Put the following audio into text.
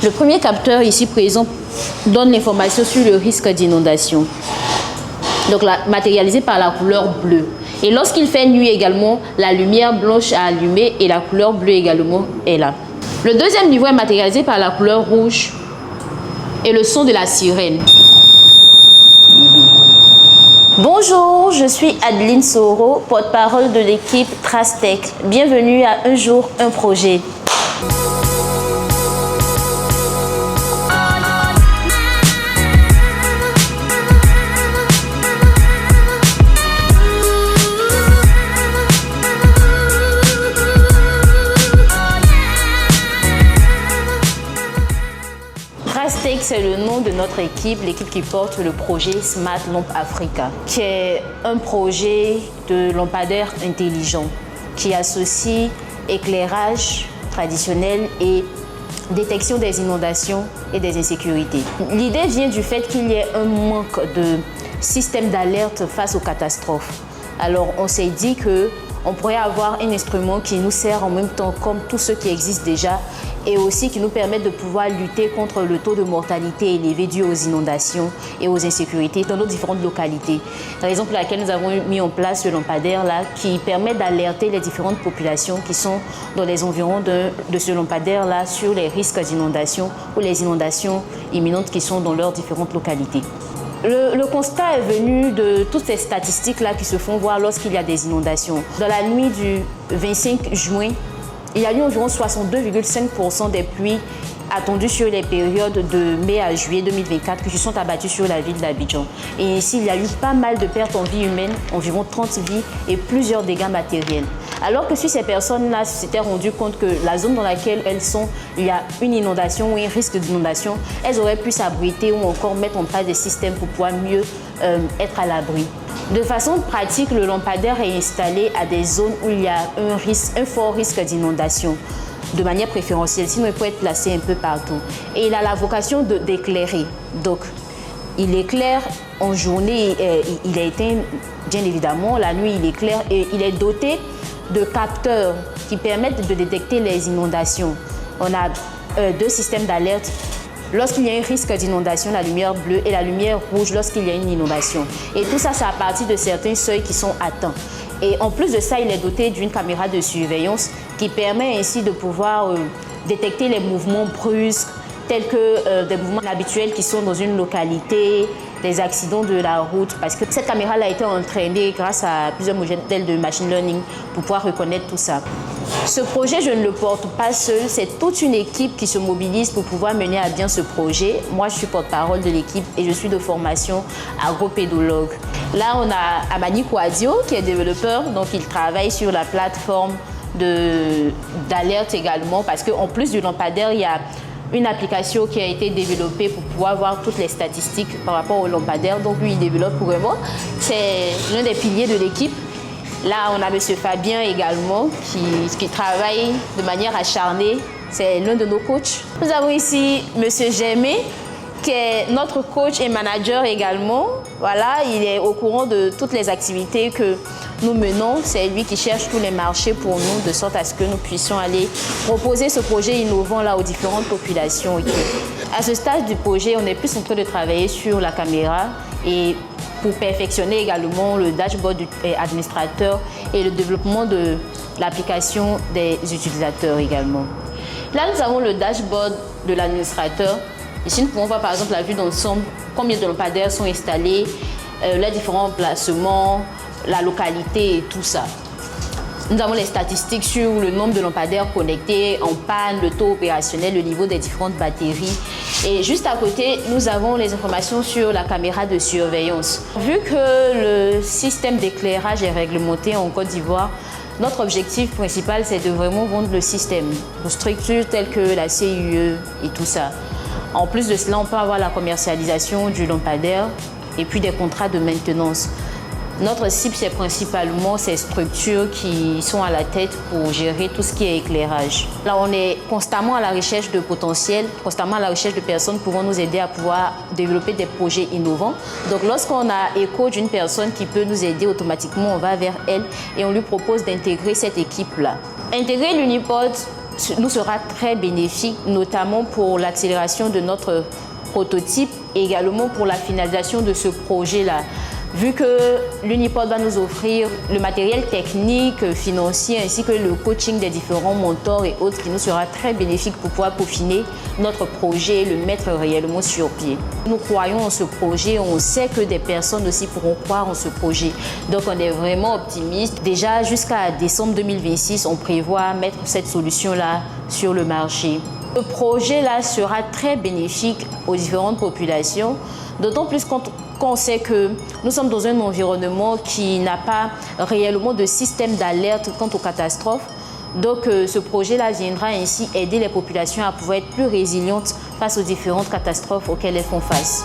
Le premier capteur ici présent donne l'information sur le risque d'inondation. Donc matérialisé par la couleur bleue. Et lorsqu'il fait nuit également, la lumière blanche a allumé et la couleur bleue également est là. Le deuxième niveau est matérialisé par la couleur rouge et le son de la sirène. Bonjour, je suis Adeline Soro, porte-parole de l'équipe Trastec. Bienvenue à Un jour, un projet. Trastec, c'est le nom de notre équipe, l'équipe qui porte le projet Smart Lamp Africa, qui est un projet de lampadaire intelligent qui associe éclairage traditionnel et détection des inondations et des insécurités. L'idée vient du fait qu'il y ait un manque de système d'alerte face aux catastrophes. Alors on s'est dit qu'on pourrait avoir un instrument qui nous sert en même temps comme tous ceux qui existent déjà et aussi qui nous permettent de pouvoir lutter contre le taux de mortalité élevé dû aux inondations et aux insécurités dans nos différentes localités. La raison pour laquelle nous avons mis en place ce lampadaire-là qui permet d'alerter les différentes populations qui sont dans les environs de ce lampadaire-là sur les risques d'inondation ou les inondations imminentes qui sont dans leurs différentes localités. Le constat est venu de toutes ces statistiques-là qui se font voir lorsqu'il y a des inondations. Dans la nuit du 25 juin, il y a eu environ 62,5% des pluies attendues sur les périodes de mai à juillet 2024 qui se sont abattues sur la ville d'Abidjan. Et ici, il y a eu pas mal de pertes en vie humaine, environ 30 vies et plusieurs dégâts matériels. Alors que si ces personnes-là s'étaient rendues compte que la zone dans laquelle elles sont, il y a une inondation ou un risque d'inondation, elles auraient pu s'abriter ou encore mettre en place des systèmes pour pouvoir mieux être à l'abri. De façon pratique, le lampadaire est installé à des zones où il y a un fort risque d'inondation, de manière préférentielle, sinon il peut être placé un peu partout. Et il a la vocation d'éclairer. Donc, il éclaire en journée, il est éteint bien évidemment, la nuit il éclaire et il est doté de capteurs qui permettent de détecter les inondations. On a deux systèmes d'alerte. Lorsqu'il y a un risque d'inondation, la lumière bleue et la lumière rouge lorsqu'il y a une inondation. Et tout ça, c'est à partir de certains seuils qui sont atteints. Et en plus de ça, il est doté d'une caméra de surveillance qui permet ainsi de pouvoir détecter les mouvements brusques, tels que des mouvements habituels qui sont dans une localité, des accidents de la route, parce que cette caméra a été entraînée grâce à plusieurs modèles de machine learning pour pouvoir reconnaître tout ça. Ce projet, je ne le porte pas seul, c'est toute une équipe qui se mobilise pour pouvoir mener à bien ce projet. Moi, je suis porte-parole de l'équipe et je suis de formation agropédologue. Là, on a Amani Kouadio qui est développeur, donc il travaille sur la plateforme d'alerte également, parce qu'en plus du lampadaire, il y a une application qui a été développée pour pouvoir voir toutes les statistiques par rapport au lampadaire. Donc lui, il développe vraiment. C'est l'un des piliers de l'équipe. Là, on a M. Fabien également qui travaille de manière acharnée. C'est l'un de nos coachs. Nous avons ici M. Germé, qui est notre coach et manager également. Voilà, il est au courant de toutes les activités que nous menons. C'est lui qui cherche tous les marchés pour nous, de sorte à ce que nous puissions aller proposer ce projet innovant là aux différentes populations. À ce stade du projet, on est plus en train de travailler sur la caméra et pour perfectionner également le dashboard du administrateur et le développement de l'application des utilisateurs également. Là, nous avons le dashboard de l'administrateur. Ici, nous pouvons voir par exemple la vue d'ensemble, combien de lampadaires sont installés, les différents emplacements, la localité et tout ça. Nous avons les statistiques sur le nombre de lampadaires connectés, en panne, le taux opérationnel, le niveau des différentes batteries. Et juste à côté, nous avons les informations sur la caméra de surveillance. Vu que le système d'éclairage est réglementé en Côte d'Ivoire, notre objectif principal, c'est de vraiment vendre le système aux structures telles que la CUE et tout ça. En plus de cela, on peut avoir la commercialisation du lampadaire et puis des contrats de maintenance. Notre cible, c'est principalement ces structures qui sont à la tête pour gérer tout ce qui est éclairage. Là, on est constamment à la recherche de potentiel, constamment à la recherche de personnes pouvant nous aider à pouvoir développer des projets innovants. Donc, lorsqu'on a écho d'une personne qui peut nous aider automatiquement, on va vers elle et on lui propose d'intégrer cette équipe-là. Intégrer l'Unipod nous sera très bénéfique, notamment pour l'accélération de notre prototype et également pour la finalisation de ce projet-là. Vu que l'Uniport va nous offrir le matériel technique, financier, ainsi que le coaching des différents mentors et autres qui nous sera très bénéfique pour pouvoir peaufiner notre projet et le mettre réellement sur pied. Nous croyons en ce projet, on sait que des personnes aussi pourront croire en ce projet. Donc on est vraiment optimiste. Déjà jusqu'à décembre 2026, on prévoit mettre cette solution-là sur le marché. Ce projet-là sera très bénéfique aux différentes populations, d'autant plus quand on sait que nous sommes dans un environnement qui n'a pas réellement de système d'alerte quant aux catastrophes. Donc ce projet-là viendra ainsi aider les populations à pouvoir être plus résilientes face aux différentes catastrophes auxquelles elles font face.